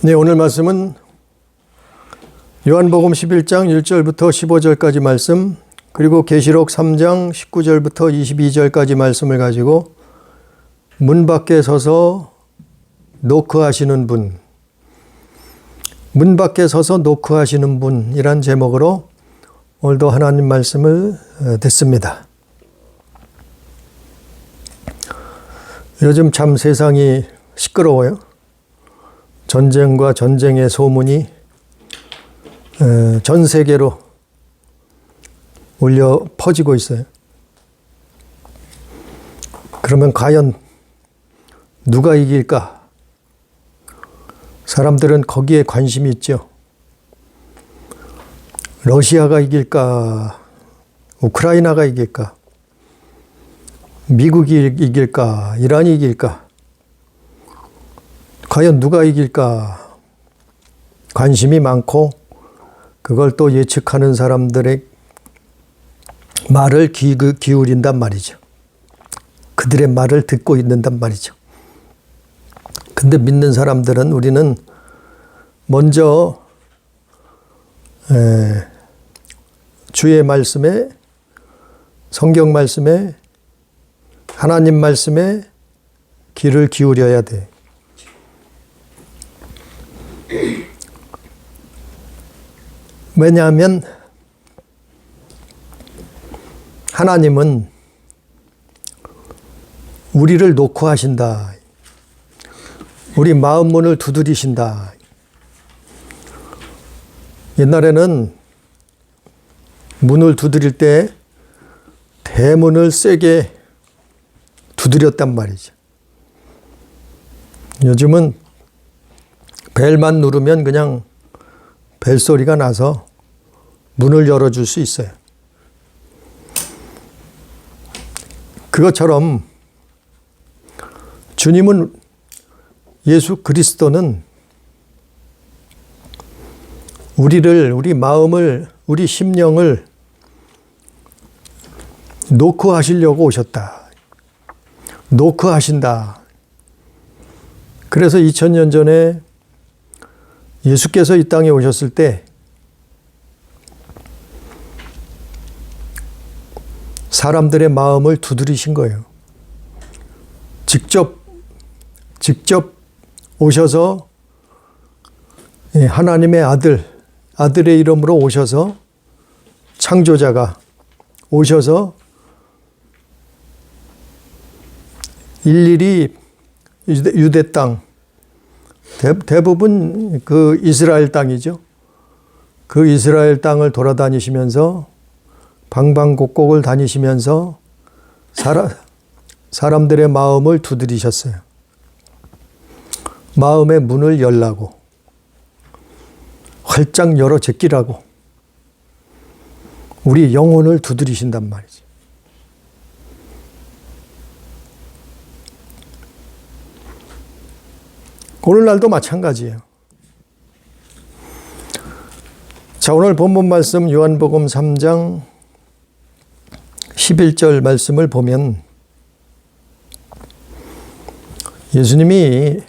네, 오늘 말씀은 요한복음 11장 1절부터 15절까지 말씀, 그리고 계시록 3장 19절부터 22절까지 말씀을 가지고 문 밖에 서서 노크하시는 분, 문 밖에 서서 노크하시는 분이란 제목으로 오늘도 하나님 말씀을 듣습니다. 요즘 참 세상이 시끄러워요. 전쟁과 전쟁의 소문이 전 세계로 울려 퍼지고 있어요. 그러면 과연 누가 이길까? 사람들은 거기에 관심이 있죠. 러시아가 이길까? 우크라이나가 이길까? 미국이 이길까? 이란이 이길까? 과연 누가 이길까? 관심이 많고 그걸 또 예측하는 사람들의 말을 기울인단 말이죠. 그들의 말을 듣고 있는단 말이죠. 근데 믿는 사람들은 우리는 먼저 주의 말씀에, 성경 말씀에, 하나님 말씀에 귀를 기울여야 돼. 왜냐하면 하나님은 우리를 놓고 하신다. 우리 마음 문을 두드리신다. 옛날에는 문을 두드릴 때 대문을 세게 두드렸단 말이죠. 요즘은 벨만 누르면 그냥 벨소리가 나서 문을 열어줄 수 있어요. 그것처럼 주님은, 예수 그리스도는 우리 마음을, 우리 심령을 노크하시려고 오셨다. 노크하신다. 그래서 2000년 전에 예수께서 이 땅에 오셨을 때 사람들의 마음을 두드리신 거예요. 직접 오셔서 하나님의 아들의 이름으로 오셔서, 창조자가 오셔서 일일이 유대 땅, 대부분 그 이스라엘 땅이죠. 그 이스라엘 땅을 돌아다니시면서 방방곡곡을 다니시면서 사람들의 마음을 두드리셨어요. 마음의 문을 열라고, 활짝 열어 제끼라고 우리 영혼을 두드리신단 말이죠. 오늘날도 마찬가지예요. 자, 오늘 본문 말씀 요한복음 3장 11절 말씀을 보면 예수님이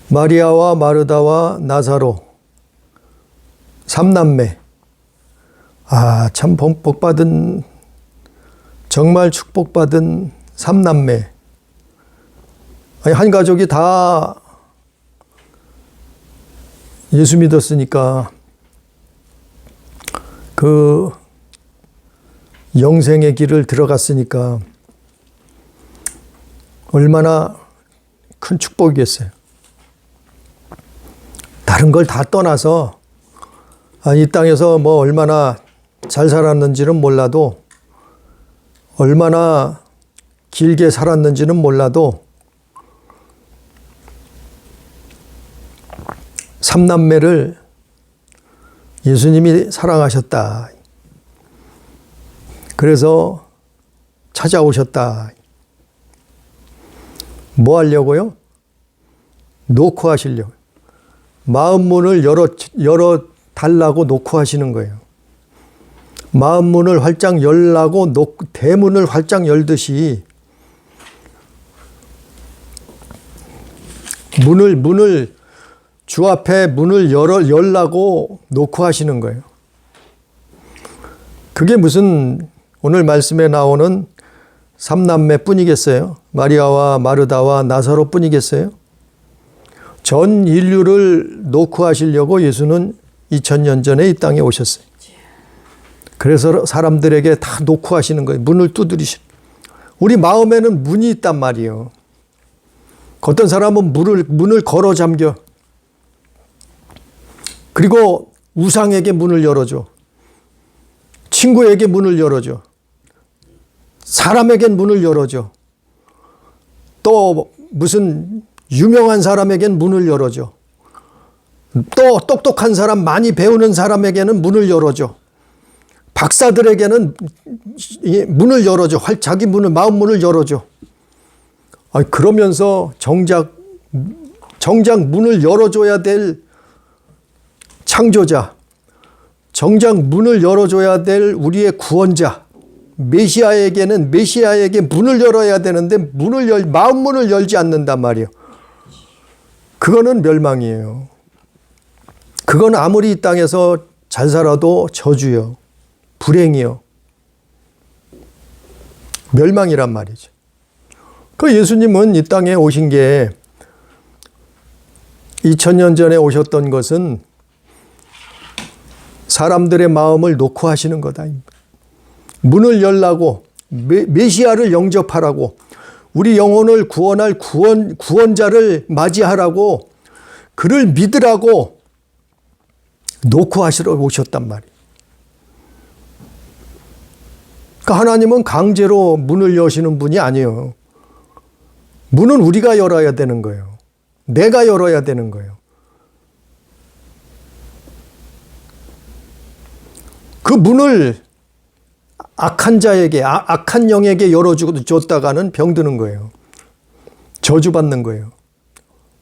마리아와 마르다와 나사로 3남매, 참 복받은, 정말 축복받은 3남매, 한 가족이 다 예수 믿었으니까 그 영생의 길을 들어갔으니까 얼마나 큰 축복이겠어요. 다른 걸 다 떠나서 이 땅에서 뭐 얼마나 잘 살았는지는 몰라도, 얼마나 길게 살았는지는 몰라도 3남매를 예수님이 사랑하셨다. 그래서 찾아오셨다. 뭐 하려고요? 노크하시려고. 마음 문을 열어 달라고 노크하시는 거예요. 마음 문을 활짝 열라고 대문을 활짝 열듯이 문을 주 앞에 문을 열라고 놓고 하시는 거예요. 그게 무슨 오늘 말씀에 나오는 삼남매 뿐이겠어요? 마리아와 마르다와 나사로 뿐이겠어요? 전 인류를 놓고 하시려고 예수는 2000년 전에 이 땅에 오셨어요. 그래서 사람들에게 다 놓고 하시는 거예요. 문을 두드리시는. 우리 마음에는 문이 있단 말이에요. 어떤 사람은 문을 걸어 잠겨. 그리고 우상에게 문을 열어줘. 친구에게 문을 열어줘. 사람에겐 문을 열어줘. 또 무슨 유명한 사람에겐 문을 열어줘. 또 똑똑한 사람, 많이 배우는 사람에게는 문을 열어줘. 박사들에게는 문을 열어줘. 자기 문을, 마음 문을 열어줘. 그러면서 정작 문을 열어줘야 될 창조자, 정작 문을 열어줘야 될 우리의 구원자, 메시아에게 문을 열어야 되는데 마음 문을 열지 않는단 말이에요. 그거는 멸망이에요. 그건 아무리 이 땅에서 잘 살아도 저주요. 불행이요. 멸망이란 말이죠. 그 예수님은 이 땅에 오신 게 2000년 전에 오셨던 것은 사람들의 마음을 놓고 하시는 거다. 문을 열라고, 메시아를 영접하라고, 우리 영혼을 구원할 구원자를 맞이하라고, 그를 믿으라고 놓고 하시러 오셨단 말이에요. 그러니까 하나님은 강제로 문을 여시는 분이 아니에요. 문은 우리가 열어야 되는 거예요. 내가 열어야 되는 거예요. 그 문을 악한 자에게, 악한 영에게 열어줬다가는 병드는 거예요. 저주받는 거예요.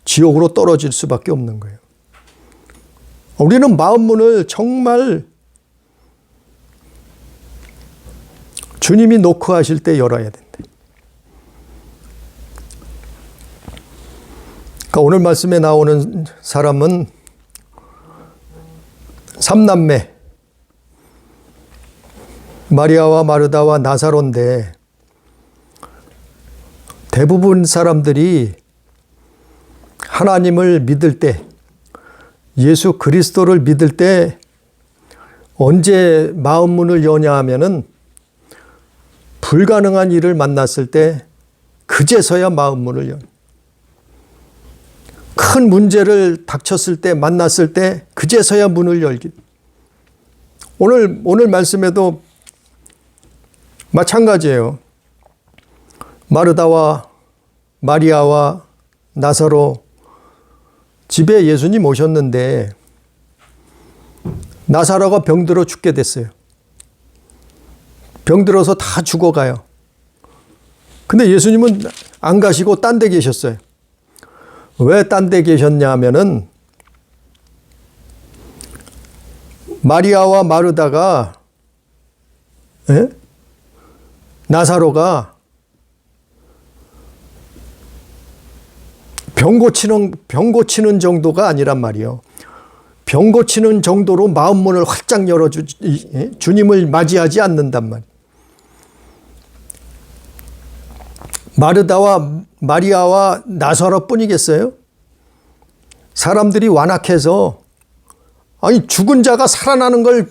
지옥으로 떨어질 수밖에 없는 거예요. 우리는 마음 문을 정말 주님이 놓고 하실 때 열어야 된다. 그러니까 오늘 말씀에 나오는 사람은 삼남매, 마리아와 마르다와 나사로인데 대부분 사람들이 하나님을 믿을 때, 예수 그리스도를 믿을 때 언제 마음 문을 여냐 하면은 불가능한 일을 만났을 때 그제서야 마음 문을 연. 큰 문제를 닥쳤을 때, 만났을 때 그제서야 문을 열기. 오늘 말씀에도 마찬가지예요. 마르다와 마리아와 나사로 집에 예수님 오셨는데 나사로가 병들어 죽게 됐어요. 병들어서 다 죽어가요. 근데 예수님은 안 가시고 딴 데 계셨어요. 왜 딴 데 계셨냐 하면은 마리아와 마르다가 나사로가 병 고치는 정도가 아니란 말이에요. 병 고치는 정도로 마음문을 활짝 주님을 맞이하지 않는단 말이에요. 마르다와 마리아와 나사로 뿐이겠어요? 사람들이 완악해서, 죽은 자가 살아나는 걸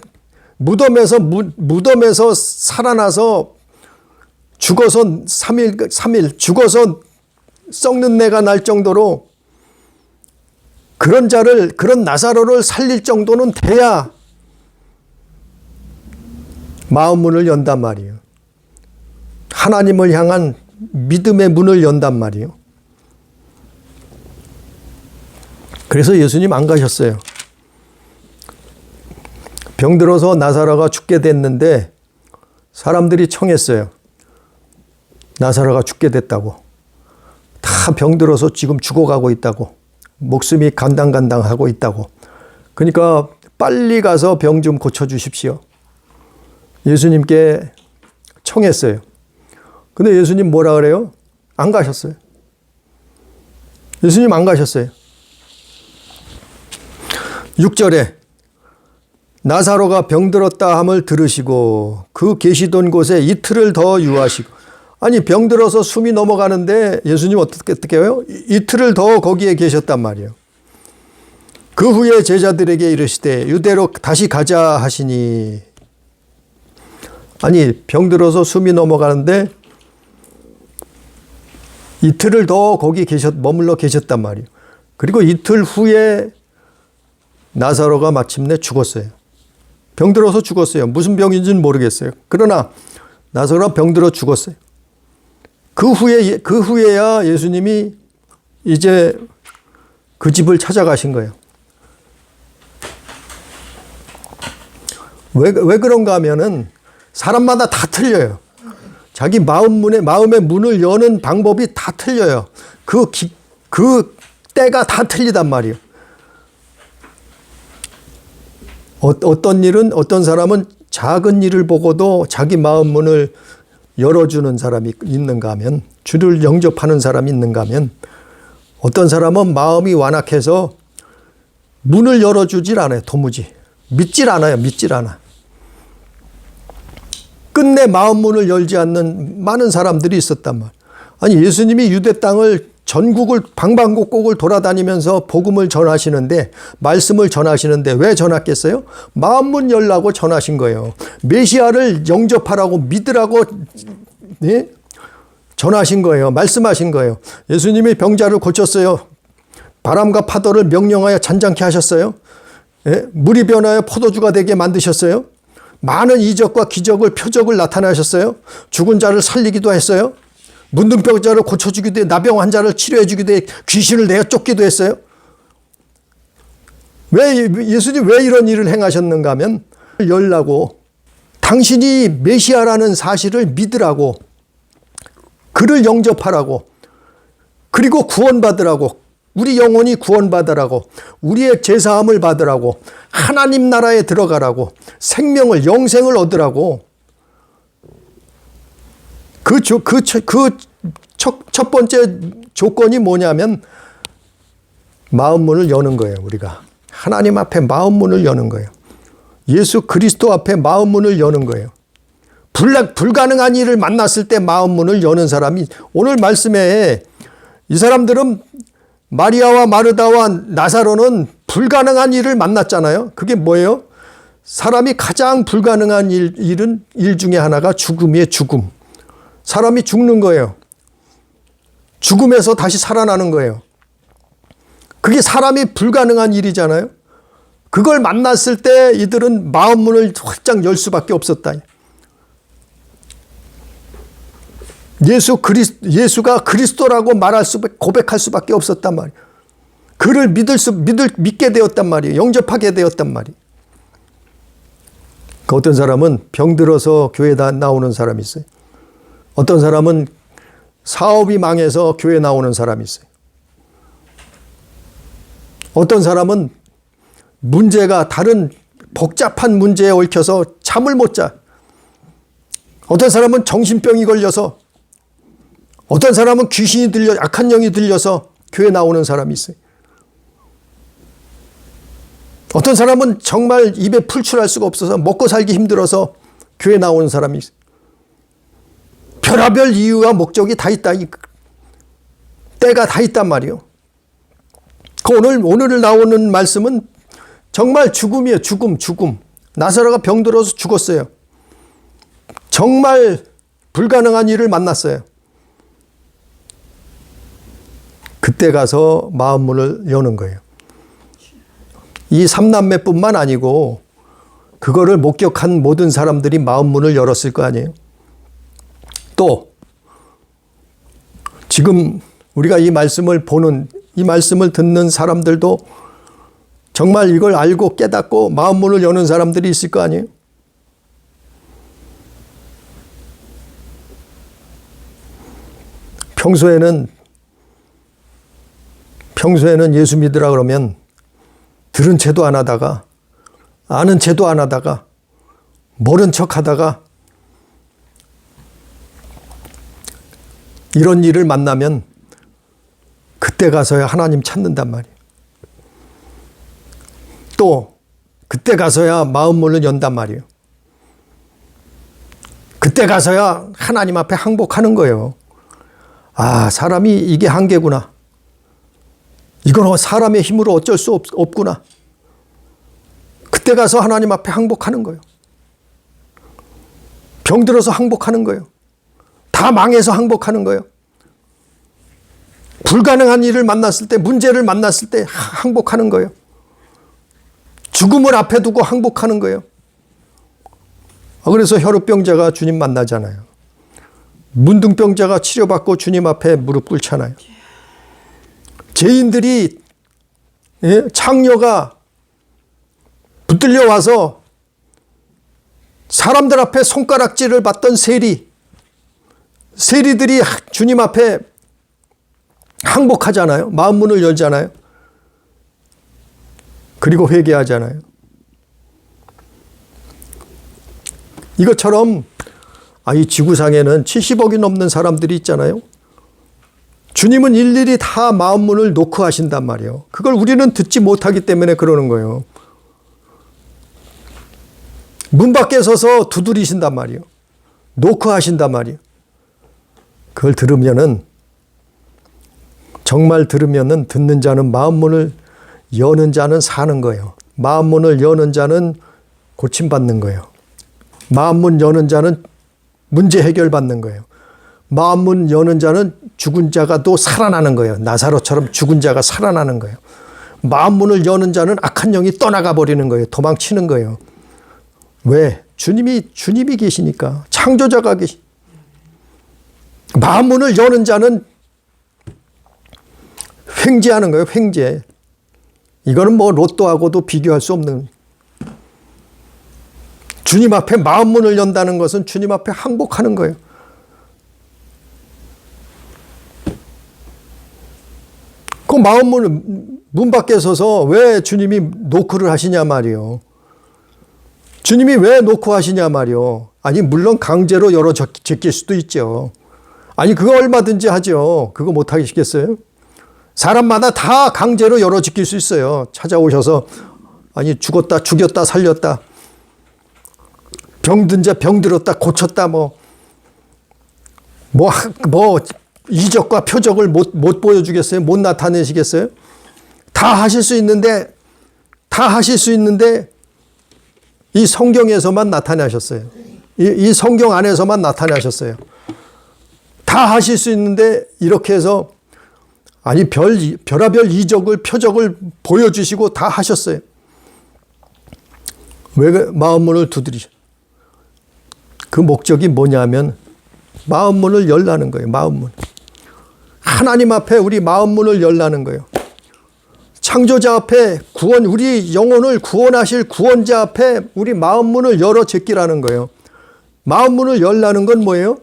무덤에서 살아나서 죽어서 3일 죽어서 썩는 내가 날 정도로 그런 나사로를 살릴 정도는 돼야 마음 문을 연단 말이에요. 하나님을 향한 믿음의 문을 연단 말이에요. 그래서 예수님 안 가셨어요. 병들어서 나사로가 죽게 됐는데 사람들이 청했어요. 나사로가 죽게 됐다고. 다 병들어서 지금 죽어가고 있다고. 목숨이 간당간당하고 있다고. 그러니까 빨리 가서 병 좀 고쳐주십시오. 예수님께 청했어요. 근데 예수님 뭐라 그래요? 안 가셨어요. 예수님 안 가셨어요. 6절에 나사로가 병들었다 함을 들으시고 그 계시던 곳에 이틀을 더 유하시고. 아니 병들어서 숨이 넘어가는데 예수님 어떻게 해요? 이틀을 더 거기에 계셨단 말이에요. 그 후에 제자들에게 이르시되 유대로 다시 가자 하시니. 아니 병들어서 숨이 넘어가는데 이틀을 더 거기 머물러 계셨단 말이에요. 그리고 이틀 후에 나사로가 마침내 죽었어요. 병들어서 죽었어요. 무슨 병인지는 모르겠어요. 그러나 나사로가 병들어 죽었어요. 그 후에야 예수님이 이제 그 집을 찾아가신 거예요. 왜 그런가 하면은 사람마다 다 틀려요. 자기 마음의 문을 여는 방법이 다 틀려요. 그 때가 다 틀리단 말이에요. 어떤 사람은 작은 일을 보고도 자기 마음 문을 열어주는 사람이 있는가 하면, 주를 영접하는 사람이 있는가 하면, 어떤 사람은 마음이 완악해서 문을 열어주질 않아요. 도무지. 믿질 않아. 끝내 마음 문을 열지 않는 많은 사람들이 있었단 말이에요. 아니 예수님이 유대 땅을 전국을 방방곡곡을 돌아다니면서 복음을 전하시는데, 말씀을 전하시는데 왜 전하겠어요? 마음문 열라고 전하신 거예요. 메시아를 영접하라고 믿으라고 전하신 거예요. 말씀하신 거예요. 예수님이 병자를 고쳤어요. 바람과 파도를 명령하여 잔잔케 하셨어요. 물이 변하여 포도주가 되게 만드셨어요. 많은 이적과 기적을 표적을 나타나셨어요. 죽은 자를 살리기도 했어요. 문둥병자를 고쳐주기도 해, 나병 환자를 치료해주기도 해, 귀신을 내어 쫓기도 했어요. 예수님 왜 이런 일을 행하셨는가 하면 열라고, 당신이 메시아라는 사실을 믿으라고, 그를 영접하라고, 그리고 구원받으라고, 우리 영혼이 구원받으라고, 우리의 제사함을 받으라고, 하나님 나라에 들어가라고, 생명을, 영생을 얻으라고. 첫 번째 조건이 뭐냐면 마음 문을 여는 거예요. 우리가 하나님 앞에 마음 문을 여는 거예요. 예수 그리스도 앞에 마음 문을 여는 거예요. 불가능한 일을 만났을 때 마음 문을 여는 사람이, 오늘 말씀에 이 사람들은 마리아와 마르다와 나사로는 불가능한 일을 만났잖아요. 그게 뭐예요? 사람이 가장 불가능한 일 중에 하나가 죽음이에요. 죽음. 사람이 죽는 거예요. 죽음에서 다시 살아나는 거예요. 그게 사람이 불가능한 일이잖아요. 그걸 만났을 때 이들은 마음 문을 활짝 열 수밖에 없었다. 예수가 그리스도라고 고백할 수밖에 없었단 말이에요. 그를 믿게 되었단 말이에요. 영접하게 되었단 말이에요. 그 어떤 사람은 병들어서 교회에 나오는 사람이 있어요. 어떤 사람은 사업이 망해서 교회 나오는 사람이 있어요. 어떤 사람은 다른 복잡한 문제에 얽혀서 잠을 못 자. 어떤 사람은 정신병이 걸려서, 어떤 사람은 귀신이 악한 영이 들려서 교회 나오는 사람이 있어요. 어떤 사람은 정말 입에 풀칠할 수가 없어서 먹고 살기 힘들어서 교회 나오는 사람이 있어요. 별의별 이유와 목적이 다 있다. 때가 다 있단 말이에요. 오늘 나오는 말씀은 정말 죽음이에요. 죽음. 나사로가 병들어서 죽었어요. 정말 불가능한 일을 만났어요. 그때 가서 마음 문을 여는 거예요. 이 삼남매뿐만 아니고 그거를 목격한 모든 사람들이 마음 문을 열었을 거 아니에요. 또 지금 우리가 이 말씀을 듣는 사람들도 정말 이걸 알고 깨닫고 마음 문을 여는 사람들이 있을 거 아니에요. 평소에는 예수 믿으라 그러면 들은 채도 안 하다가, 아는 채도 안 하다가, 모른 척 하다가, 이런 일을 만나면 그때 가서야 하나님 찾는단 말이에요. 또 그때 가서야 마음문을 연단 말이에요. 그때 가서야 하나님 앞에 항복하는 거예요. 아, 사람이 이게 한계구나. 이건 사람의 힘으로 어쩔 수 없구나. 그때 가서 하나님 앞에 항복하는 거예요. 병들어서 항복하는 거예요. 다 망해서 항복하는 거예요. 불가능한 일을 만났을 때, 문제를 만났을 때 항복하는 거예요. 죽음을 앞에 두고 항복하는 거예요. 그래서 혈우병자가 주님 만나잖아요. 문둥병자가 치료받고 주님 앞에 무릎 꿇잖아요. 죄인들이, 창녀가 붙들려 와서 사람들 앞에 손가락질을 받던 세리들이 주님 앞에 항복하잖아요. 마음문을 열잖아요. 그리고 회개하잖아요. 이것처럼 이 지구상에는 70억이 넘는 사람들이 있잖아요. 주님은 일일이 다 마음문을 놓고 하신단 말이에요. 그걸 우리는 듣지 못하기 때문에 그러는 거예요. 문 밖에 서서 두드리신단 말이에요. 놓고 하신단 말이에요. 그걸 들으면은, 정말 들으면은, 듣는 자는 마음문을 여는 자는 사는 거예요. 마음문을 여는 자는 고침받는 거예요. 마음문 여는 자는 문제 해결받는 거예요. 마음문 여는 자는 죽은 자가 또 살아나는 거예요. 나사로처럼 죽은 자가 살아나는 거예요. 마음문을 여는 자는 악한 영이 떠나가 버리는 거예요. 도망치는 거예요. 왜? 주님이 계시니까. 창조자가 마음문을 여는 자는 횡재하는 거예요. 횡재. 이거는 뭐 로또하고도 비교할 수 없는. 주님 앞에 마음문을 연다는 것은 주님 앞에 항복하는 거예요. 그 문 밖에 서서 왜 주님이 노크를 하시냐 말이요. 주님이 왜 노크 하시냐 말이요. 아니, 물론 강제로 열어 제낄 수도 있죠. 아니, 그거 얼마든지 하죠. 그거 못 하시겠어요? 사람마다 다 강제로 열어 제낄 수 있어요. 찾아오셔서, 아니, 죽였다, 살렸다. 병든 자 병들었다, 고쳤다, 이적과 표적을 못 보여주겠어요? 못 나타내시겠어요? 다 하실 수 있는데 이 성경에서만 나타나셨어요. 이 성경 안에서만 나타나셨어요. 다 하실 수 있는데 이렇게 해서 별하별 이적을 표적을 보여주시고 다 하셨어요. 왜 마음문을 두드리죠? 그 목적이 뭐냐면 마음문을 열라는 거예요. 마음문. 하나님 앞에 우리 마음문을 열라는 거예요. 창조자 앞에 우리 영혼을 구원하실 구원자 앞에 우리 마음문을 열어 제끼라는 거예요. 마음문을 열라는 건 뭐예요?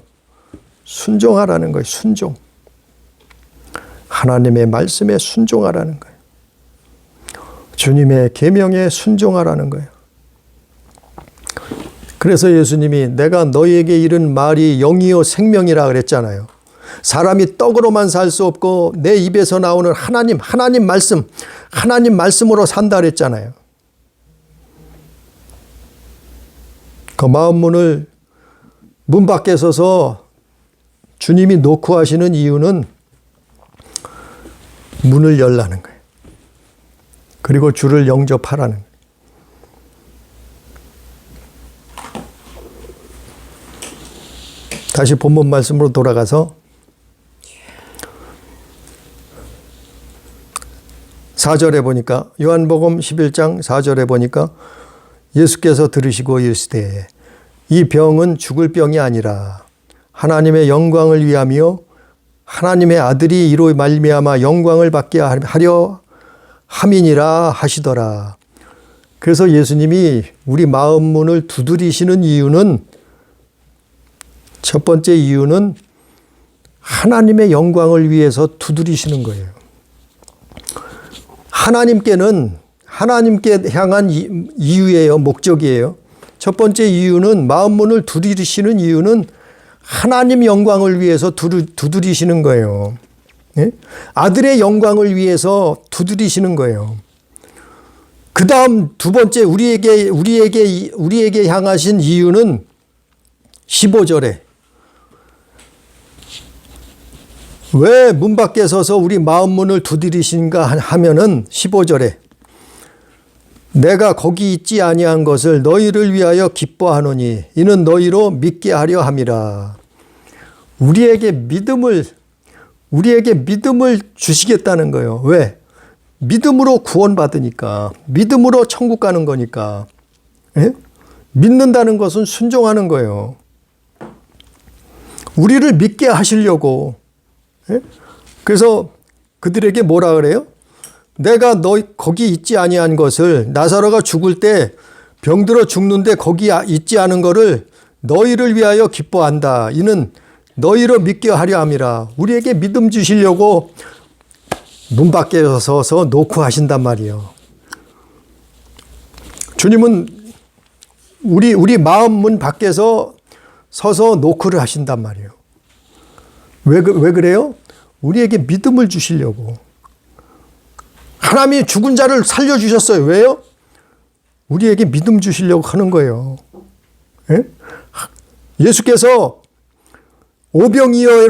순종하라는 거예요. 순종. 하나님의 말씀에 순종하라는 거예요. 주님의 계명에 순종하라는 거예요. 그래서 예수님이 내가 너희에게 이른 말이 영이요 생명이라 그랬잖아요. 사람이 떡으로만 살 수 없고 내 입에서 나오는 하나님 말씀으로 산다 그랬잖아요. 그 마음문을 문 밖에 서서 주님이 놓고 하시는 이유는 문을 열라는 거예요. 그리고 주를 영접하라는 거예요. 다시 본문 말씀으로 돌아가서 4절에 보니까 요한복음 11장 4절에 보니까 예수께서 들으시고 이르시되 이 병은 죽을 병이 아니라 하나님의 영광을 위하며 하나님의 아들이 이로 말미암아 영광을 받게 하려 함이니라 하시더라. 그래서 예수님이 우리 마음 문을 두드리시는 이유는, 첫 번째 이유는 하나님의 영광을 위해서 두드리시는 거예요. 하나님께 향한 이유예요. 목적이에요. 첫 번째 이유는, 마음 문을 두드리시는 이유는 하나님 영광을 위해서 두드리시는 거예요. 예? 아들의 영광을 위해서 두드리시는 거예요. 그 다음 두 번째 우리에게 향하신 이유는 15절에 왜 문 밖에 서서 우리 마음 문을 두드리신가 하면은 15절에 내가 거기 있지 아니한 것을 너희를 위하여 기뻐하노니 이는 너희로 믿게 하려 함이라. 우리에게 믿음을 주시겠다는 거예요. 왜? 믿음으로 구원받으니까, 믿음으로 천국 가는 거니까. 예? 믿는다는 것은 순종하는 거예요. 우리를 믿게 하시려고. 예? 그래서 그들에게 뭐라 그래요? 내가 너희 거기 있지 아니한 것을, 나사로가 죽을 때 병들어 죽는데 거기 있지 않은 것을 너희를 위하여 기뻐한다. 이는 너희로 믿게 하려 함이라. 우리에게 믿음 주시려고 문 밖에 서서 노크하신단 말이에요. 주님은 우리 마음 문 밖에서 서서 노크를 하신단 말이에요. 왜 그래요? 우리에게 믿음을 주시려고. 하나님이 죽은 자를 살려주셨어요. 왜요? 우리에게 믿음 주시려고 하는 거예요. 예? 예수께서 오병이어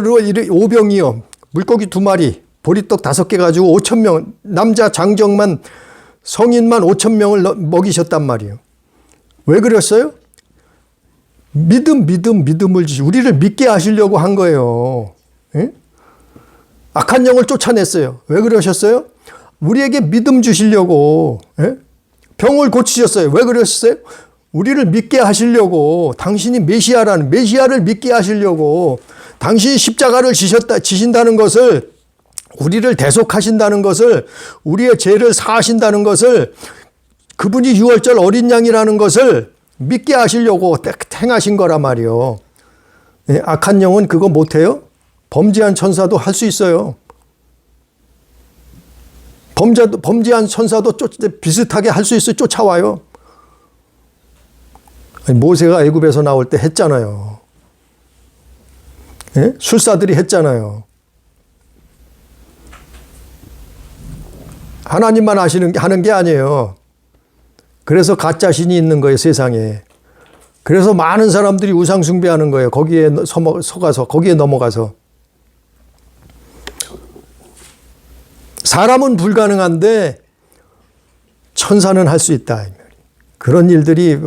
물고기 2마리 보리떡 5개 가지고 5,000명 남자 장정만 성인만 5,000명을 먹이셨단 말이에요. 왜 그랬어요? 믿음을 주시고 우리를 믿게 하시려고 한 거예요. 예? 악한 영을 쫓아냈어요. 왜 그러셨어요? 우리에게 믿음 주시려고. 예? 병을 고치셨어요. 왜 그러셨어요? 우리를 믿게 하시려고. 당신이 메시아를 믿게 하시려고. 당신이 십자가를 지신다는 것을, 우리를 대속하신다는 것을, 우리의 죄를 사하신다는 것을, 그분이 6월절 어린 양이라는 것을 믿게 하시려고 행하신 거란 말이요. 예? 악한 영은 그거 못해요? 범죄한 천사도 할 수 있어요. 범죄한 천사도 비슷하게 할 수 있어요. 쫓아와요. 모세가 애굽에서 나올 때 했잖아요. 예? 술사들이 했잖아요. 하나님만 하는 게 아니에요. 그래서 가짜 신이 있는 거예요, 세상에. 그래서 많은 사람들이 우상 숭배하는 거예요. 거기에 거기에 넘어가서. 사람은 불가능한데 천사는 할 수 있다. 그런 일들이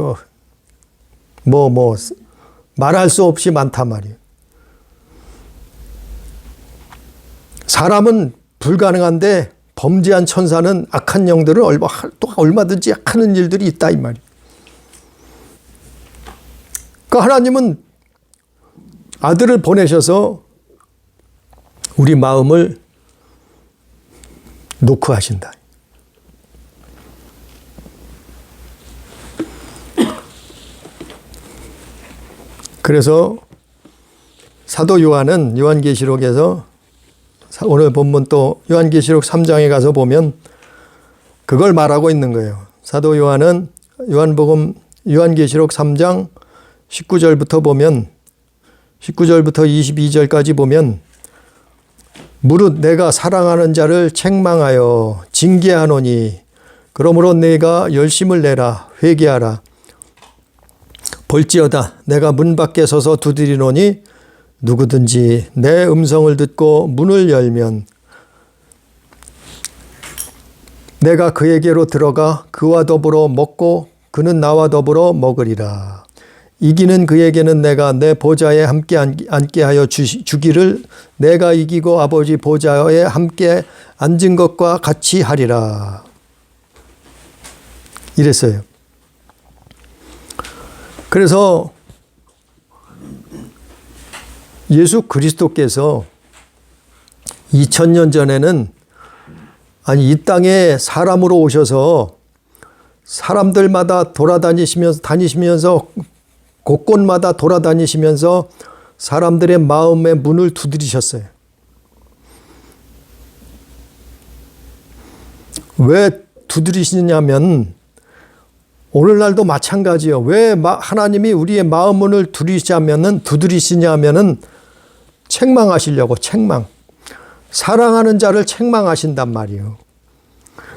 말할 수 없이 많단 말이에요. 사람은 불가능한데 범죄한 천사는, 악한 영들은 또 얼마든지 하는 일들이 있다 이 말이에요. 그러니까 하나님은 아들을 보내셔서 우리 마음을 노크하신다. 그래서 사도 요한은 요한계시록에서, 오늘 본문 또 요한계시록 3장에 가서 보면 그걸 말하고 있는 거예요. 사도 요한은 요한계시록 3장 19절부터 보면, 19절부터 22절까지 보면, 무릇 내가 사랑하는 자를 책망하여 징계하노니 그러므로 내가 열심을 내라. 회개하라. 볼지어다 내가 문 밖에 서서 두드리노니 누구든지 내 음성을 듣고 문을 열면 내가 그에게로 들어가 그와 더불어 먹고 그는 나와 더불어 먹으리라. 이기는 그에게는 내가 내 보좌에 함께 앉게 하여 주기를 내가 이기고 아버지 보좌에 함께 앉은 것과 같이 하리라. 이랬어요. 그래서 예수 그리스도께서 2000년 전에는 이 땅에 사람으로 오셔서 사람들마다 다니시면서 곳곳마다 돌아다니시면서 사람들의 마음의 문을 두드리셨어요. 왜 두드리시냐면 오늘날도 마찬가지예요. 왜 하나님이 우리의 마음 문을 두드리시냐면은 책망하시려고. 책망. 사랑하는 자를 책망하신단 말이에요.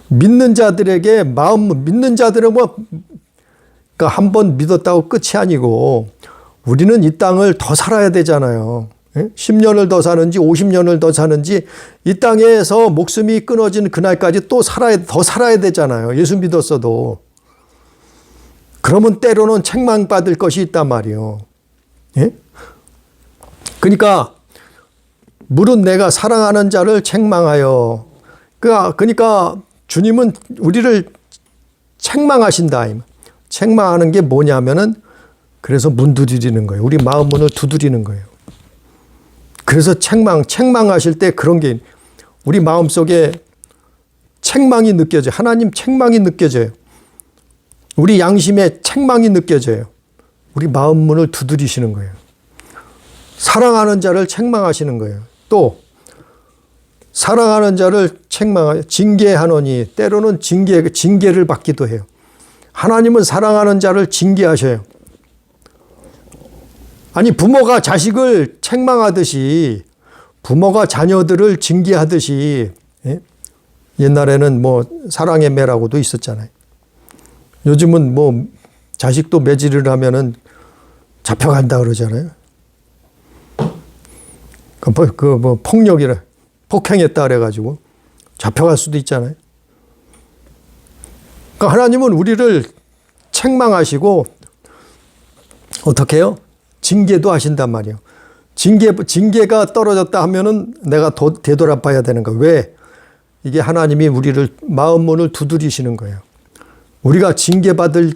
믿는 자들에게 믿는 자들은 그러니까 한 번 믿었다고 끝이 아니고 우리는 이 땅을 더 살아야 되잖아요. 10년을 더 사는지 50년을 더 사는지 이 땅에서 목숨이 끊어지는 그날까지 더 살아야 되잖아요. 예수 믿었어도. 그러면 때로는 책망받을 것이 있단 말이에요. 예? 그러니까 물은 내가 사랑하는 자를 책망하여. 그러니까 주님은 우리를 책망하신다. 책망하는 게 뭐냐면은 그래서 문 두드리는 거예요. 우리 마음 문을 두드리는 거예요. 그래서 책망하실 때 그런 게 우리 마음속에 책망이 느껴져요. 하나님 책망이 느껴져요. 우리 양심에 책망이 느껴져요. 우리 마음 문을 두드리시는 거예요. 사랑하는 자를 책망하시는 거예요. 또 사랑하는 자를 징계하노니 때로는 징계를 받기도 해요. 하나님은 사랑하는 자를 징계하셔요. 아니 부모가 자식을 책망하듯이 부모가 자녀들을 징계하듯이 옛날에는 사랑의 매라고도 있었잖아요. 요즘은 자식도 매질을 하면은 잡혀간다 그러잖아요. 폭력이라 폭행했다 그래가지고 잡혀갈 수도 있잖아요. 그러니까 하나님은 우리를 책망하시고 어떻게 해요? 징계도 하신단 말이에요. 징계가 떨어졌다 하면은 내가 되돌아봐야 되는 거예요. 왜? 이게 하나님이 우리를 마음 문을 두드리시는 거예요. 우리가 징계받을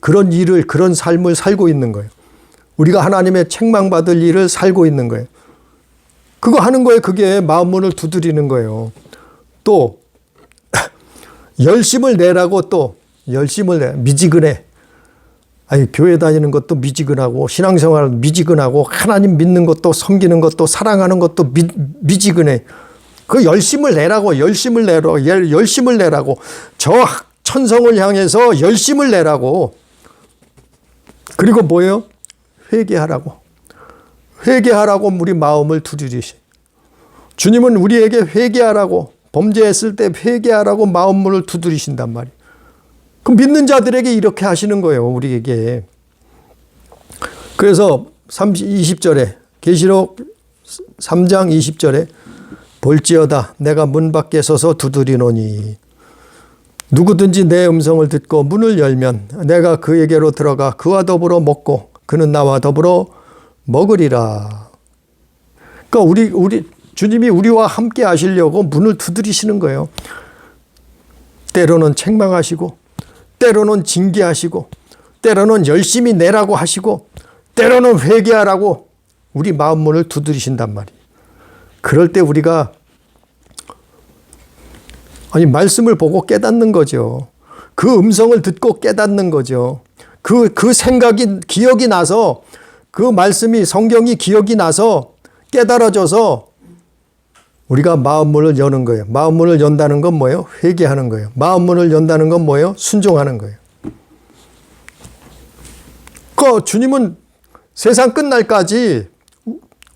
그런 삶을 살고 있는 거예요. 우리가 하나님의 책망받을 일을 살고 있는 거예요. 그거 하는 거예요. 그게 마음 문을 두드리는 거예요. 또 열심을 내라고 미지근해. 아니 교회 다니는 것도 미지근하고 신앙생활 미지근하고 하나님 믿는 것도 섬기는 것도 사랑하는 것도 미지근해. 그 열심을 내라고 저 천성을 향해서 열심을 내라고. 그리고 뭐예요? 회개하라고 우리 마음을 두드리시. 주님은 우리에게 회개하라고 범죄했을 때 회개하라고 마음문을 두드리신단 말이에요. 그 믿는 자들에게 이렇게 하시는 거예요. 우리에게. 그래서 20절에 계시록 3장 20절에 볼지어다 내가 문 밖에 서서 두드리노니 누구든지 내 음성을 듣고 문을 열면 내가 그에게로 들어가 그와 더불어 먹고 그는 나와 더불어 먹으리라. 그러니까 우리 주님이 우리와 함께 하시려고 문을 두드리시는 거예요. 때로는 책망하시고 때로는 징계하시고 때로는 열심히 내라고 하시고 때로는 회개하라고 우리 마음 문을 두드리신단 말이에요. 그럴 때 우리가 말씀을 보고 깨닫는 거죠. 그 음성을 듣고 깨닫는 거죠. 그 생각이 기억이 나서 그 말씀이 성경이 기억이 나서 깨달아져서 우리가 마음문을 여는 거예요. 마음문을 연다는 건 뭐예요? 회개하는 거예요. 마음문을 연다는 건 뭐예요? 순종하는 거예요. 주님은 세상 끝날까지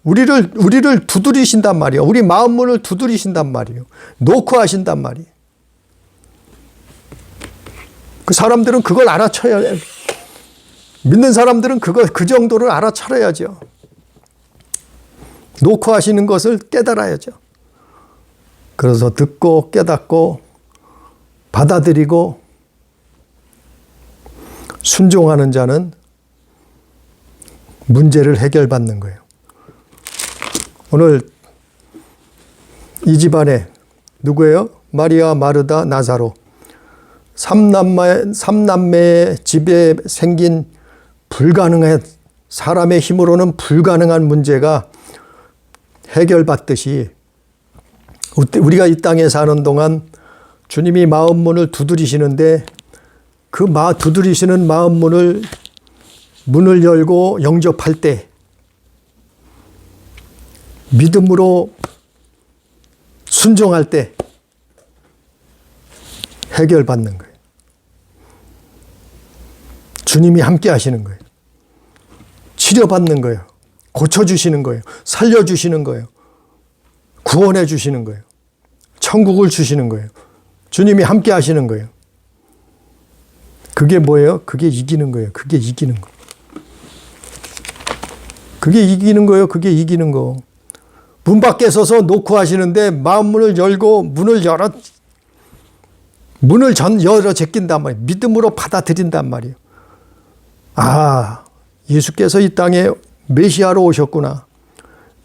우리를 두드리신단 말이에요. 우리 마음문을 두드리신단 말이에요. 놓고 하신단 말이에요. 그 사람들은 그걸 알아쳐야 해요. 믿는 사람들은 그 정도를 알아차려야죠. 놓고 하시는 것을 깨달아야죠. 그래서 듣고 깨닫고 받아들이고 순종하는 자는 문제를 해결받는 거예요. 오늘 이 집안에 누구예요? 마리아, 마르다, 나사로. 삼남매의 집에 생긴 사람의 힘으로는 불가능한 문제가 해결받듯이 우리가 이 땅에 사는 동안 주님이 마음문을 두드리시는데 그 두드리시는 마음문을 문을 열고 영접할 때 믿음으로 순종할 때 해결받는 거예요. 주님이 함께 하시는 거예요. 치료받는 거예요. 고쳐주시는 거예요. 살려주시는 거예요. 구원해 주시는 거예요. 천국을 주시는 거예요. 주님이 함께 하시는 거예요. 그게 뭐예요? 그게 이기는 거예요. 그게 이기는 거. 그게 이기는 거예요. 그게 이기는 거. 문 밖에 서서 놓고 하시는데 마음문을 열고 문을 열어 제낀단 말이에요. 믿음으로 받아들인단 말이에요. 아, 예수께서 이 땅에 메시아로 오셨구나.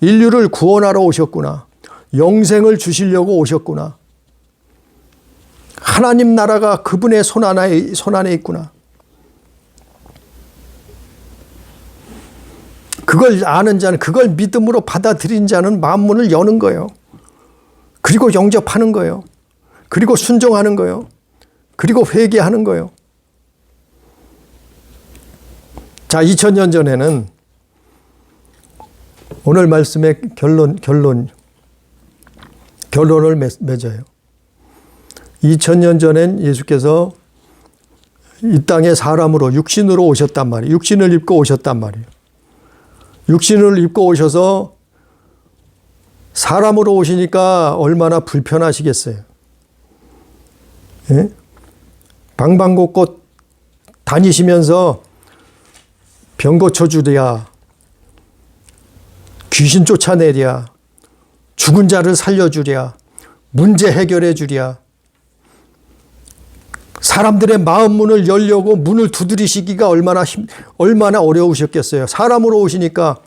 인류를 구원하러 오셨구나. 영생을 주시려고 오셨구나. 하나님 나라가 그분의 손 안에 있구나. 그걸 아는 자는, 그걸 믿음으로 받아들인 자는 마음문을 여는 거예요. 그리고 영접하는 거예요. 그리고 순종하는 거예요. 그리고 회개하는 거예요. 자, 2000년 전에는 오늘 말씀의 결론을 맺어요. 2000년 전엔 예수께서 이 땅에 사람으로 육신으로 오셨단 말이에요. 육신을 입고 오셨단 말이에요. 육신을 입고 오셔서 사람으로 오시니까 얼마나 불편하시겠어요. 예? 방방곡곡 다니시면서 병 고쳐주랴, 귀신 쫓아내랴, 죽은 자를 살려주랴, 문제 해결해 주랴. 사람들의 마음 문을 열려고 문을 두드리시기가 얼마나 어려우셨겠어요. 사람으로 오시니까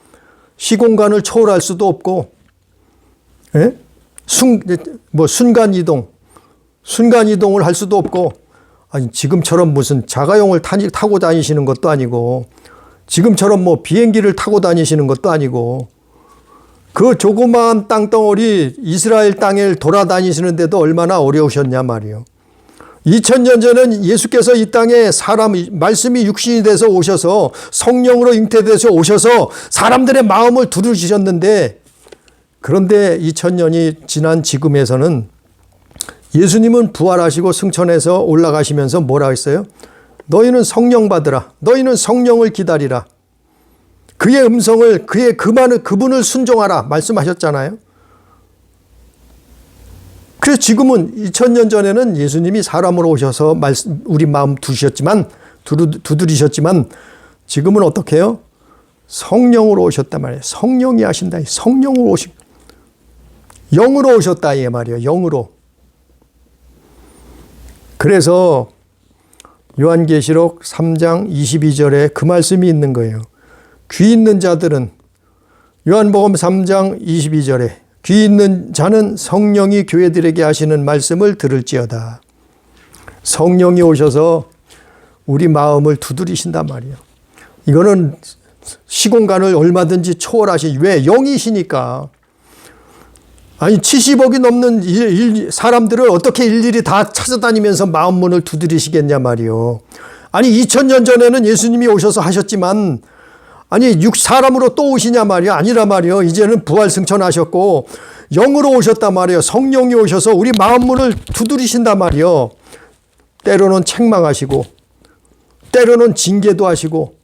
시공간을 초월할 수도 없고, 예? 순간이동을 할 수도 없고, 아니, 지금처럼 무슨 자가용을 타고 다니시는 것도 아니고, 지금처럼 비행기를 타고 다니시는 것도 아니고, 그 조그마한 땅덩어리 이스라엘 땅을 돌아다니시는데도 얼마나 어려우셨냐 말이에요. 2000년 전엔 예수께서 이 땅에 말씀이 육신이 돼서 오셔서 성령으로 잉태돼서 오셔서 사람들의 마음을 두드리셨는데, 그런데 2000년이 지난 지금에서는 예수님은 부활하시고 승천해서 올라가시면서 뭐라 했어요? 너희는 성령 받으라. 너희는 성령을 기다리라. 그의 음성을, 그분을 순종하라 말씀하셨잖아요. 그래서 지금은 2000년 전에는 예수님이 사람으로 오셔서 우리 마음 두드리셨지만 지금은 어떻게 해요? 성령으로 오셨단 말이에요. 성령이 하신다. 성령으로 영으로 오셨다 이 말이에요. 영으로. 그래서 요한계시록 3장 22절에 그 말씀이 있는 거예요. 귀 있는 자들은, 요한복음 3장 22절에 귀 있는 자는 성령이 교회들에게 하시는 말씀을 들을지어다. 성령이 오셔서 우리 마음을 두드리신단 말이에요. 이거는 시공간을 얼마든지 왜? 영이시니까. 아니 70억이 넘는 사람들을 어떻게 일일이 다 찾아다니면서 마음문을 두드리시겠냐 말이요. 아니 2000년 전에는 예수님이 오셔서 하셨지만, 아니 사람으로 또 오시냐 말이요. 아니라 말이요. 이제는 부활 승천하셨고 영으로 오셨단 말이에요. 성령이 오셔서 우리 마음문을 두드리신단 말이요. 때로는 책망하시고, 때로는 징계도 하시고,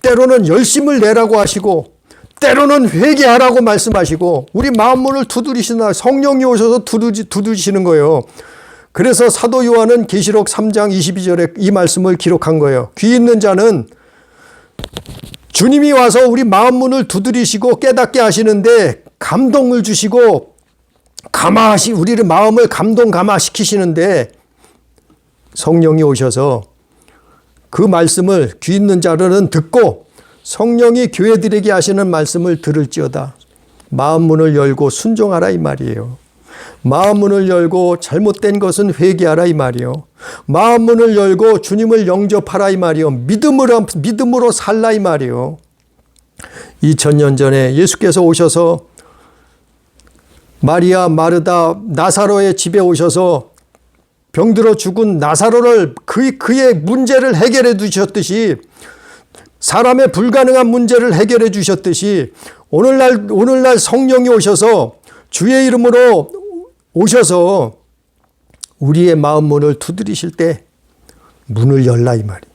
때로는 열심을 내라고 하시고, 때로는 회개하라고 말씀하시고, 우리 마음문을 두드리시나 성령이 오셔서 두드리시는 거예요. 그래서 사도 요한은 계시록 3장 22절에 이 말씀을 기록한 거예요. 귀 있는 자는 주님이 와서 우리 마음문을 두드리시고 깨닫게 하시는데 감동을 주시고 우리를 마음을 감화시키시는데, 성령이 오셔서 그 말씀을 귀 있는 자들은 듣고 성령이 교회들에게 하시는 말씀을 들을지어다. 마음문을 열고 순종하라 이 말이에요. 마음문을 열고 잘못된 것은 회개하라 이 말이에요. 마음문을 열고 주님을 영접하라 이 말이에요. 믿음으로 살라 이 말이에요. 2000년 전에 예수께서 오셔서 마리아, 마르다, 나사로의 집에 오셔서 병들어 죽은 나사로를 그의 문제를 해결해 주셨듯이, 사람의 불가능한 문제를 해결해 주셨듯이, 오늘날 성령이 오셔서 주의 이름으로 오셔서 우리의 마음 문을 두드리실 때 문을 열라 이 말이에요.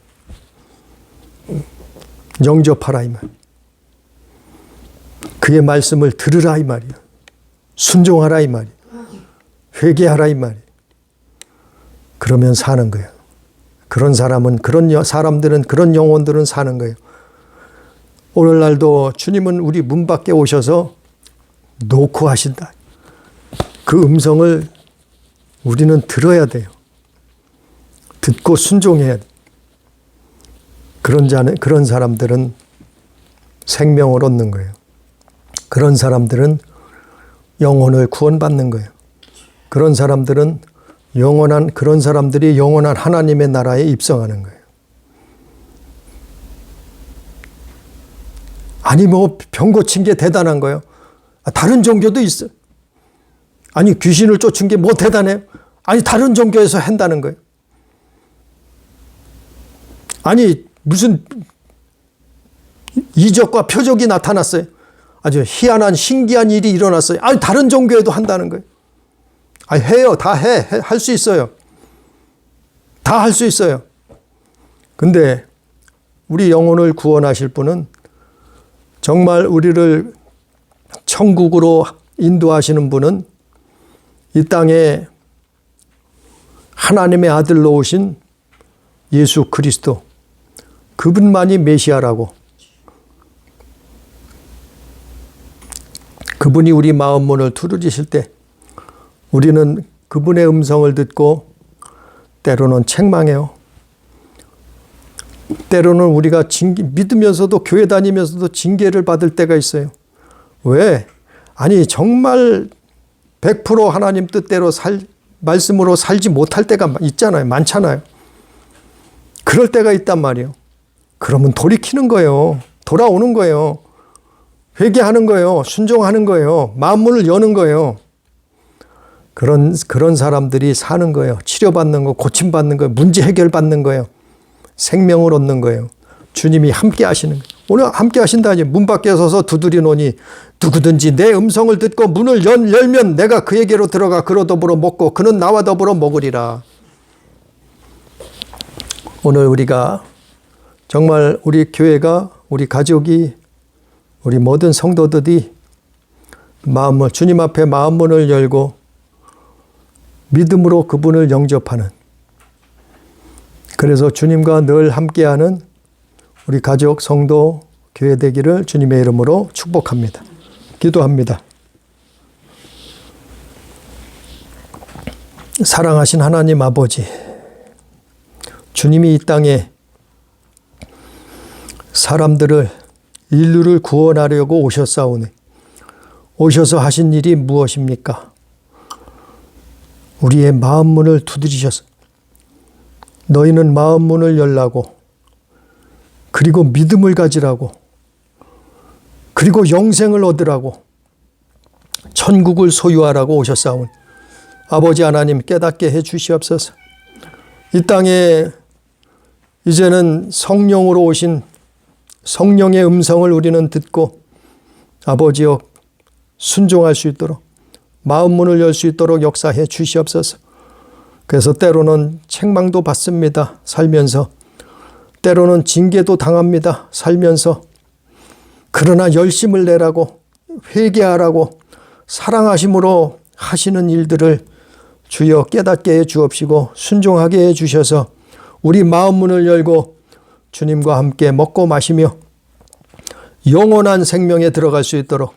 영접하라 이 말. 그의 말씀을 들으라 이 말이에요. 순종하라 이 말이에요. 회개하라 이 말이에요. 그러면 사는 거예요. 그런 사람들은, 그런 영혼들은 사는 거예요. 오늘날도 주님은 우리 문 밖에 오셔서 놓고 하신다. 그 음성을 우리는 들어야 돼요. 듣고 순종해야 돼요. 그런 사람들은 생명을 얻는 거예요. 그런 사람들은 영혼을 구원받는 거예요. 그런 사람들이 영원한 하나님의 나라에 입성하는 거예요. 아니 병 고친 게 대단한 거예요. 다른 종교도 있어요. 아니 귀신을 쫓은 게 뭐 대단해요? 아니 다른 종교에서 한다는 거예요. 아니 무슨 이적과 표적이 나타났어요. 아주 희한한 신기한 일이 일어났어요. 아니 다른 종교에도 한다는 거예요. 아니 해요. 다 할 수 있어요. 다 할 수 있어요. 근데 우리 영혼을 구원하실 분은 정말 우리를 천국으로 인도하시는 분은 이 땅에 하나님의 아들로 오신 예수 그리스도, 그분만이 메시아라고, 그분이 우리 마음 문을 두드리실 때 우리는 그분의 음성을 듣고 때로는 책망해요. 때로는 우리가 믿으면서도 교회 다니면서도 징계를 받을 때가 있어요. 왜? 아니 정말 100% 하나님 뜻대로 말씀으로 살지 못할 때가 있잖아요. 많잖아요. 그럴 때가 있단 말이에요. 그러면 돌이키는 거예요. 돌아오는 거예요. 회개하는 거예요. 순종하는 거예요. 마음문을 여는 거예요. 그런 사람들이 사는 거예요. 치료받는 거, 고침받는 거예요. 문제 해결받는 거예요. 생명을 얻는 거예요. 주님이 함께 하시는 거예요. 오늘 함께 하신다니 문 밖에 서서 두드리노니 누구든지 내 음성을 듣고 문을 열면 내가 그에게로 들어가 그로 더불어 먹고 그는 나와 더불어 먹으리라. 오늘 우리가 정말 우리 교회가, 우리 가족이, 우리 모든 성도들이 주님 앞에 마음문을 열고 믿음으로 그분을 영접하는, 그래서 주님과 늘 함께하는 우리 가족, 성도, 교회 되기를 주님의 이름으로 축복합니다. 기도합니다. 사랑하신 하나님 아버지, 주님이 이 땅에 인류를 구원하려고 오셨사오니 오셔서 하신 일이 무엇입니까? 우리의 마음문을 두드리셔서 너희는 마음문을 열라고, 그리고 믿음을 가지라고, 그리고 영생을 얻으라고, 천국을 소유하라고 오셨사오니 아버지 하나님 깨닫게 해 주시옵소서. 이 땅에 이제는 성령으로 오신 성령의 음성을 우리는 듣고 아버지여 순종할 수 있도록, 마음문을 열 수 있도록 역사해 주시옵소서. 그래서 때로는 책망도 받습니다. 살면서. 때로는 징계도 당합니다. 살면서. 그러나 열심을 내라고, 회개하라고, 사랑하심으로 하시는 일들을 주여 깨닫게 해 주옵시고 순종하게 해 주셔서 우리 마음문을 열고 주님과 함께 먹고 마시며 영원한 생명에 들어갈 수 있도록,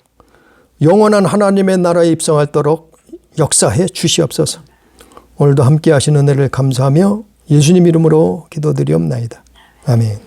영원한 하나님의 나라에 입성하도록 역사해 주시옵소서. 오늘도 함께 하시는 은혜를 감사하며 예수님 이름으로 기도드리옵나이다. 아멘.